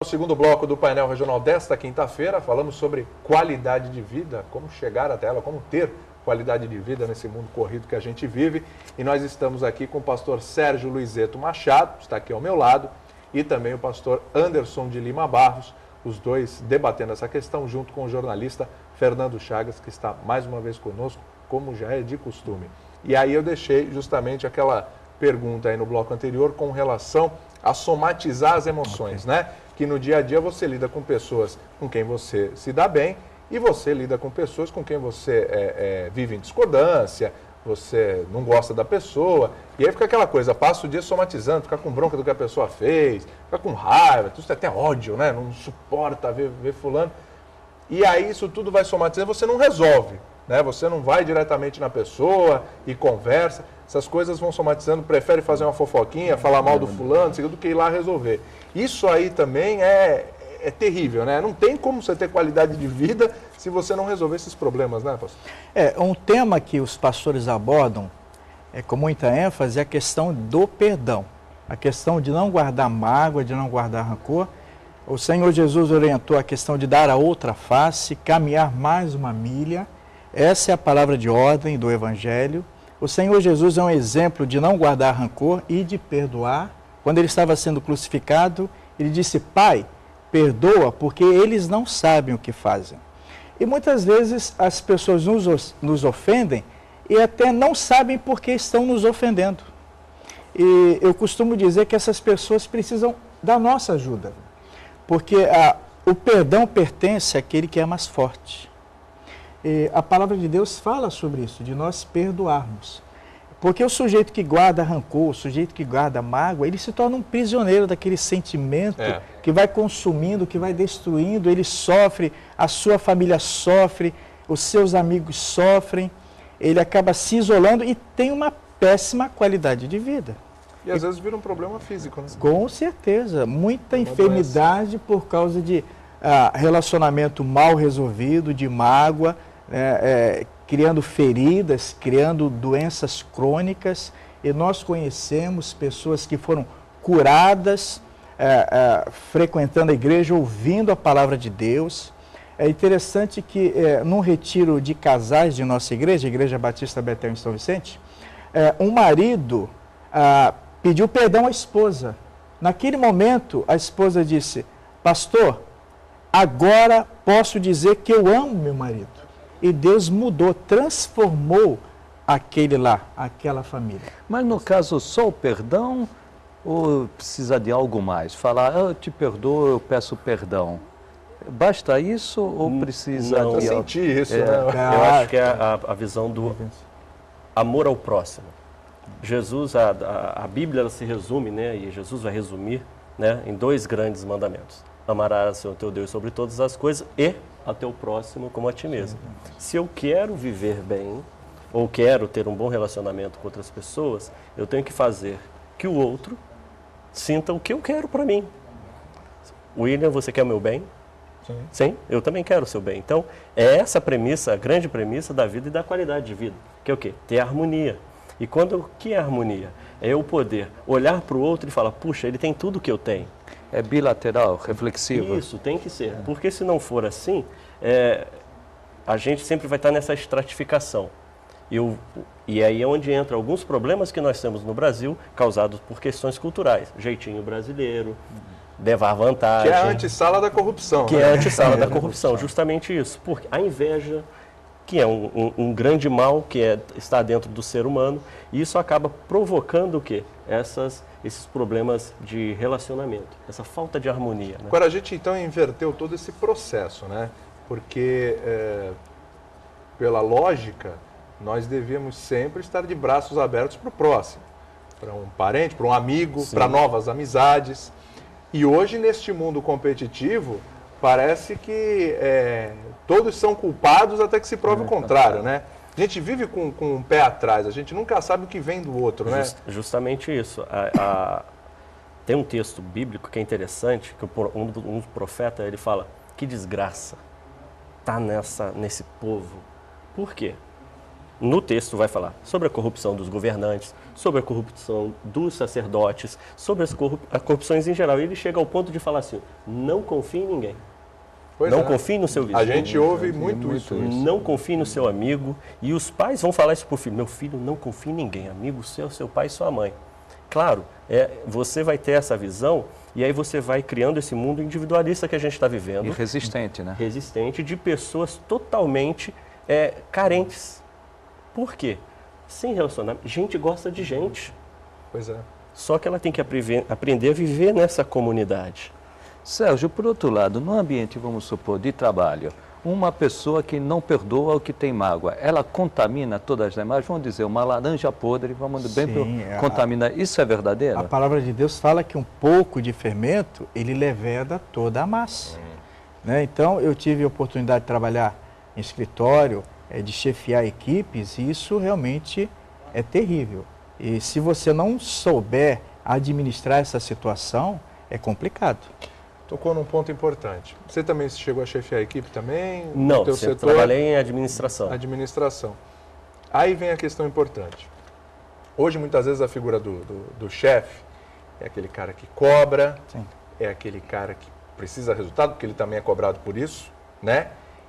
segundo bloco do painel regional desta quinta-feira. Falamos sobre qualidade de vida, como chegar até ela, como ter qualidade de vida nesse mundo corrido que a gente vive. E nós estamos aqui com o pastor Sérgio Luizeto Machado, está aqui ao meu lado, e também o pastor Anderson de Lima Barros, os dois debatendo essa questão, junto com o jornalista Fernando Chagas, que está mais uma vez conosco, como já é de costume. E aí eu deixei justamente aquela pergunta aí no bloco anterior com relação a somatizar as emoções, né? Que no dia a dia você lida com pessoas com quem você se dá bem e você lida com pessoas com quem você vive em discordância, você não gosta da pessoa, e aí fica aquela coisa, passa o dia somatizando, fica com bronca do que a pessoa fez, fica com raiva, tudo até ódio, né? Não suporta ver fulano. E aí isso tudo vai somatizando, você não resolve, né? Você não vai diretamente na pessoa e conversa. Essas coisas vão somatizando, prefere fazer uma fofoquinha, falar mal do fulano, do que ir lá resolver. Isso aí também é terrível, né? Não tem como você ter qualidade de vida se você não resolver esses problemas, né, pastor? Um tema que os pastores abordam com muita ênfase é a questão do perdão. A questão de não guardar mágoa, de não guardar rancor. O Senhor Jesus orientou a questão de dar a outra face, caminhar mais uma milha. Essa é a palavra de ordem do Evangelho. O Senhor Jesus é um exemplo de não guardar rancor e de perdoar. Quando ele estava sendo crucificado, ele disse: Pai, perdoa, porque eles não sabem o que fazem. E muitas vezes as pessoas nos ofendem e até não sabem por que estão nos ofendendo. E eu costumo dizer que essas pessoas precisam da nossa ajuda, porque o perdão pertence àquele que é mais forte. E a palavra de Deus fala sobre isso, de nós perdoarmos. Porque o sujeito que guarda rancor, o sujeito que guarda mágoa, ele se torna um prisioneiro daquele sentimento que vai consumindo, que vai destruindo, ele sofre, a sua família sofre, os seus amigos sofrem, ele acaba se isolando e tem uma péssima qualidade de vida. E às vezes vira um problema físico, né? Com certeza, muita enfermidade por causa de relacionamento mal resolvido, de mágoa, criando feridas, criando doenças crônicas, e nós conhecemos pessoas que foram curadas, frequentando a igreja, ouvindo a palavra de Deus. É interessante que num retiro de casais de nossa igreja, a Igreja Batista Betel em São Vicente, um marido pediu perdão à esposa. Naquele momento, a esposa disse: Pastor, agora posso dizer que eu amo meu marido. E Deus mudou, transformou aquele lá, aquela família. Mas no caso, só o perdão ou precisa de algo mais? Falar, eu te perdoo, eu peço perdão. Basta isso ou precisa de... Eu senti isso, né? Eu acho que é a visão do amor ao próximo. Jesus, a Bíblia ela se resume, né? E Jesus vai resumir, né, em 2 grandes mandamentos. Amarás o teu Deus sobre todas as coisas e ao teu próximo como a ti mesmo. Se eu quero viver bem, ou quero ter um bom relacionamento com outras pessoas, eu tenho que fazer que o outro sinta o que eu quero para mim. William, você quer o meu bem? Sim, eu também quero o seu bem. Então, é essa a premissa, a grande premissa da vida e da qualidade de vida. Que é o quê? Ter harmonia. E o que é harmonia? É eu poder olhar para o outro e falar, puxa, ele tem tudo que eu tenho. É bilateral, reflexivo. Isso, tem que ser. Porque se não for assim, a gente sempre vai estar nessa estratificação. E aí é onde entra alguns problemas que nós temos no Brasil, causados por questões culturais. Jeitinho brasileiro, levar vantagem. Que é a antessala da corrupção. Que é a antessala da corrupção, justamente isso. Porque a inveja, que é um grande mal que está dentro do ser humano, e isso acaba provocando o quê? Esses problemas de relacionamento, essa falta de harmonia. Né? Agora, a gente então inverteu todo esse processo, né? Porque, pela lógica, nós devíamos sempre estar de braços abertos para o próximo, para um parente, para um amigo, para novas amizades. E hoje, neste mundo competitivo, parece que todos são culpados até que se prove o contrário, né? A gente vive com um pé atrás, a gente nunca sabe o que vem do outro, né? Justamente isso. Tem um texto bíblico que é interessante, que um profeta ele fala, que desgraça está nesse povo. Por quê? no texto vai falar sobre a corrupção dos governantes, sobre a corrupção dos sacerdotes, sobre as corrupções em geral. E ele chega ao ponto de falar assim, não confie em ninguém. Pois Não é. confie no seu vizinho. A gente ouve muito isso. Não confie no seu amigo. E os pais vão falar isso para o filho. Meu filho, não confie em ninguém. Amigo seu pai e sua mãe. Claro, você vai ter essa visão e aí você vai criando esse mundo individualista que a gente está vivendo. E resistente, né? Resistente de pessoas totalmente carentes. Por quê? Sem relacionamento. Gente gosta de gente. Pois é. Só que ela tem que aprender a viver nessa comunidade. Sérgio, por outro lado, no ambiente, vamos supor, de trabalho, uma pessoa que não perdoa ou que tem mágoa, ela contamina todas as demais? Vamos dizer, uma laranja podre, vamos bem contamina. Isso é verdadeiro? A palavra de Deus fala que um pouco de fermento, ele leveda toda a massa. Né? Então, eu tive a oportunidade de trabalhar em escritório, de chefiar equipes, e isso realmente é terrível. E se você não souber administrar essa situação, é complicado. Tocou num ponto importante. Você também chegou a chefiar a equipe também? Não, eu trabalhei em administração. Administração. Aí vem a questão importante. Hoje, muitas vezes, a figura do chefe é aquele cara que cobra, Sim. é aquele cara que precisa de resultado, porque ele também é cobrado por isso, né?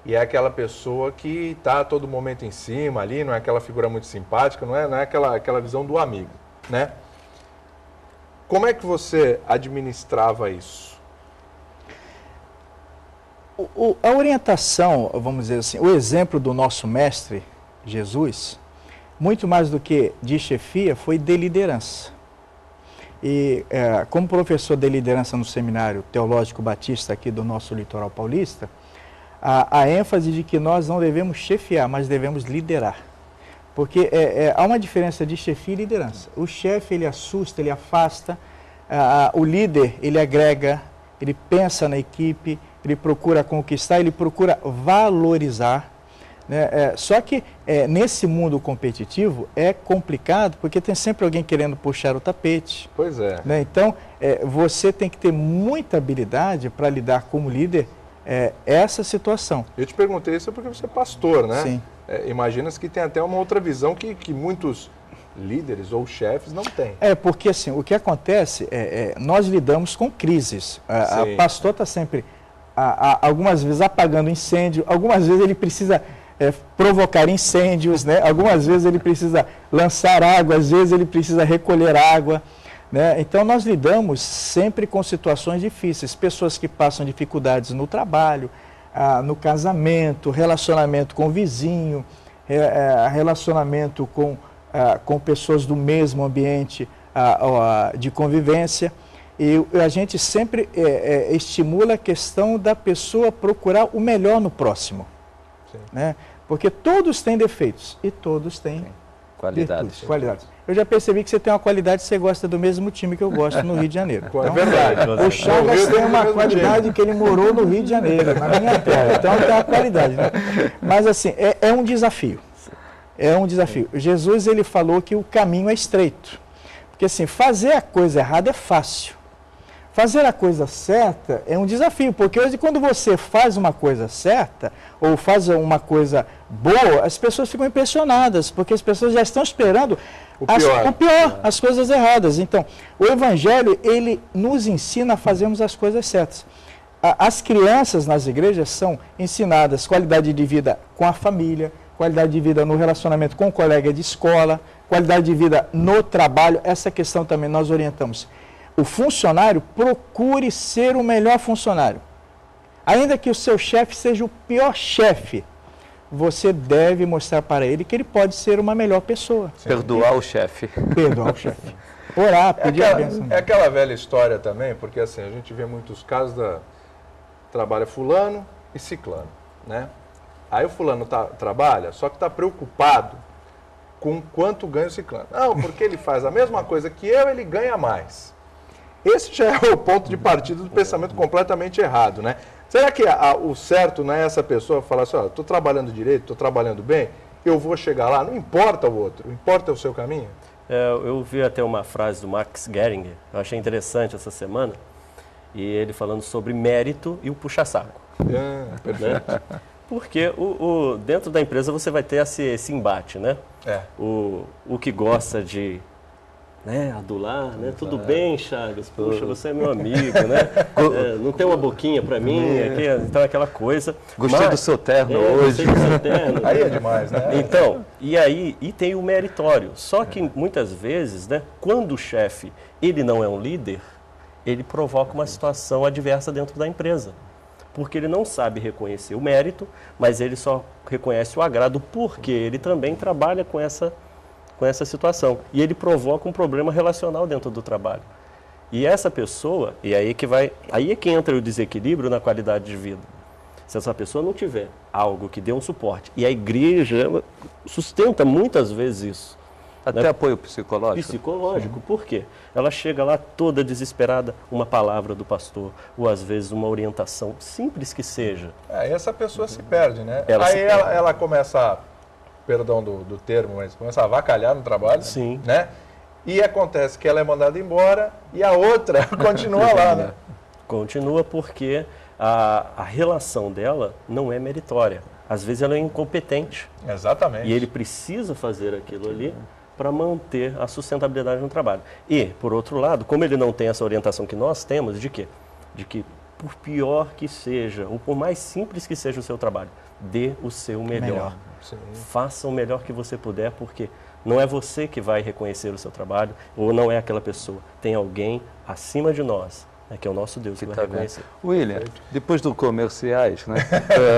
E é aquela pessoa que está a todo momento em cima ali, não é aquela figura muito simpática, não é aquela visão do amigo, né? Como é que você administrava isso? A orientação, vamos dizer assim, o exemplo do nosso mestre, Jesus, muito mais do que de chefia, foi de liderança. E como professor de liderança no Seminário Teológico Batista aqui do nosso litoral paulista, a ênfase de que nós não devemos chefiar, mas devemos liderar. Porque há uma diferença de chefia e liderança. O chefe, ele assusta, ele afasta, o líder, ele agrega, ele pensa na equipe, ele procura conquistar, ele procura valorizar. Né? Só que nesse mundo competitivo é complicado, porque tem sempre alguém querendo puxar o tapete. Pois é. Né? Então, você tem que ter muita habilidade para lidar como líder essa situação. Eu te perguntei isso porque você é pastor, né? Sim. Imagina-se que tem até uma outra visão que muitos líderes ou chefes não têm. Porque assim, o que acontece nós lidamos com crises. O pastor está sempre, algumas vezes, apagando incêndio, algumas vezes ele precisa provocar incêndios, né? Algumas vezes ele precisa lançar água, às vezes ele precisa recolher água. Né? Então, nós lidamos sempre com situações difíceis, pessoas que passam dificuldades no trabalho, no casamento, relacionamento com o vizinho, relacionamento com pessoas do mesmo ambiente de convivência. E a gente sempre estimula a questão da pessoa procurar o melhor no próximo. Né? Porque todos têm defeitos e todos têm qualidades. Eu já percebi que você tem uma qualidade, você gosta do mesmo time que eu gosto no Rio de Janeiro. Então, é verdade. O Chagas tem uma qualidade que ele morou no Rio de Janeiro, na minha terra. Então tem uma qualidade. Né? Mas assim, é um desafio. É um desafio. Jesus, ele falou que o caminho é estreito. Porque assim, fazer a coisa errada é fácil. Fazer a coisa certa é um desafio, porque hoje quando você faz uma coisa certa, ou faz uma coisa boa, as pessoas ficam impressionadas, porque as pessoas já estão esperando o pior, as coisas erradas. Então, o Evangelho, ele nos ensina a fazermos as coisas certas. As crianças nas igrejas são ensinadas qualidade de vida com a família, qualidade de vida no relacionamento com o colega de escola, qualidade de vida no trabalho. Essa questão também nós orientamos. O funcionário, procure ser o melhor funcionário. Ainda que o seu chefe seja o pior chefe, você deve mostrar para ele que ele pode ser uma melhor pessoa. Perdoar o chefe. Perdoar o chefe. Orar, pedir a bênção. É aquela velha história também, porque assim, a gente vê muitos casos trabalha fulano e ciclano, né? Aí o fulano trabalha, só que está preocupado com quanto ganha o ciclano. Não, porque ele faz a mesma coisa que eu, ele ganha mais. Esse já é o ponto de partida do pensamento completamente errado, né? Será que o certo não é essa pessoa falar assim, estou trabalhando direito, estou trabalhando bem, eu vou chegar lá, não importa o outro, importa o seu caminho? Eu vi até uma frase do Max Geringer, eu achei interessante essa semana, e ele falando sobre mérito e o puxa-saco. Perfeito. Né? Porque dentro da empresa você vai ter esse embate, né? O que gosta de adular, né? Tudo bem, Chagas? Puxa, você é meu amigo, né? Não tem uma boquinha para mim, então aquela coisa. Gostei do seu terno hoje. Gostei do seu terno. Aí é demais, né? Então, e tem o meritório. Só que muitas vezes, né, quando o chefe ele não é um líder, ele provoca uma situação adversa dentro da empresa. Porque ele não sabe reconhecer o mérito, mas ele só reconhece o agrado porque ele também trabalha com essa situação. E ele provoca um problema relacional dentro do trabalho. E essa pessoa, aí é que entra o desequilíbrio na qualidade de vida. Se essa pessoa não tiver algo que dê um suporte, e a igreja sustenta muitas vezes isso. Até apoio psicológico? Psicológico, por quê? Ela chega lá toda desesperada, uma palavra do pastor, ou às vezes uma orientação, simples que seja. E essa pessoa se perde, né? Ela ela começa, perdão do termo, mas começa a avacalhar no trabalho. Sim. Né? E acontece que ela é mandada embora e a outra continua lá, né? Continua porque a relação dela não é meritória. Às vezes ela é incompetente. Exatamente. E ele precisa fazer aquilo ali para manter a sustentabilidade no trabalho. E, por outro lado, como ele não tem essa orientação que nós temos, de quê? De que, por pior que seja, ou por mais simples que seja o seu trabalho, dê o seu melhor. Faça o melhor que você puder, porque não é você que vai reconhecer o seu trabalho, ou não é aquela pessoa. Tem alguém acima de nós, que é o nosso Deus que vai reconhecer. William, depois do comerciais, né?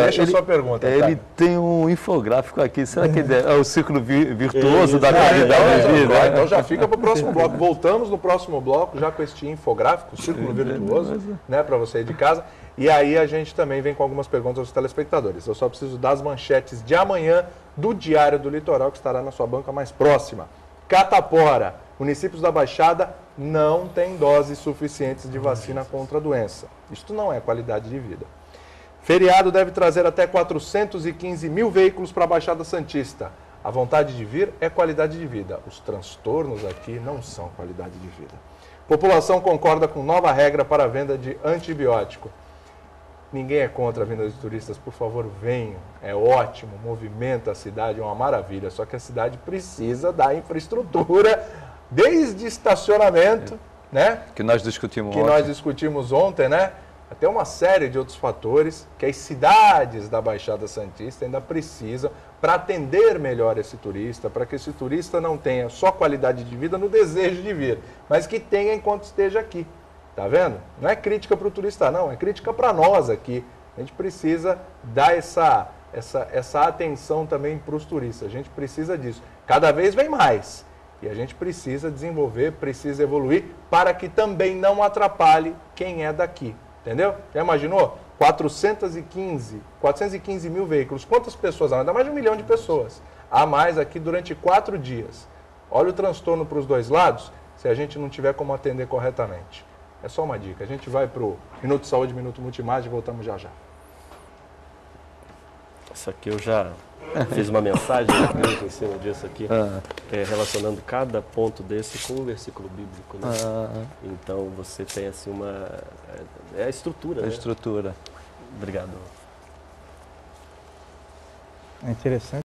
Deixa a sua pergunta. Ele tem um infográfico aqui. Será que é o círculo virtuoso da qualidade de vida? Então já fica para o próximo bloco. Voltamos no próximo bloco já com este infográfico, círculo virtuoso, né, para você aí de casa. E aí a gente também vem com algumas perguntas aos telespectadores. Eu só preciso das manchetes de amanhã do Diário do Litoral, que estará na sua banca mais próxima. Catapora. Municípios da Baixada não têm doses suficientes de vacina contra a doença. Isto não é qualidade de vida. Feriado deve trazer até 415 mil veículos para a Baixada Santista. A vontade de vir é qualidade de vida. Os transtornos aqui não são qualidade de vida. População concorda com nova regra para a venda de antibiótico. Ninguém é contra a vinda de turistas, por favor, venham. É ótimo, movimenta a cidade, é uma maravilha. Só que a cidade precisa da infraestrutura, desde estacionamento, né? Que nós discutimos ontem, né? Até uma série de outros fatores que as cidades da Baixada Santista ainda precisam para atender melhor esse turista, para que esse turista não tenha só qualidade de vida no desejo de vir, mas que tenha enquanto esteja aqui. Tá vendo? Não é crítica para o turista, não. É crítica para nós aqui. A gente precisa dar essa atenção também para os turistas. A gente precisa disso. Cada vez vem mais. E a gente precisa desenvolver, precisa evoluir para que também não atrapalhe quem é daqui. Entendeu? Já imaginou? 415 mil veículos. Quantas pessoas? Ainda mais de 1 milhão de pessoas. A mais aqui durante 4 dias. Olha o transtorno para os dois lados, se a gente não tiver como atender corretamente. É só uma dica. A gente vai para o Minuto de Saúde, Minuto Multimagem e voltamos já já. Isso aqui eu já fiz uma mensagem em cima disso aqui, relacionando cada ponto desse com um versículo bíblico. Né? Então você tem assim é a estrutura. A estrutura. Obrigado. É interessante.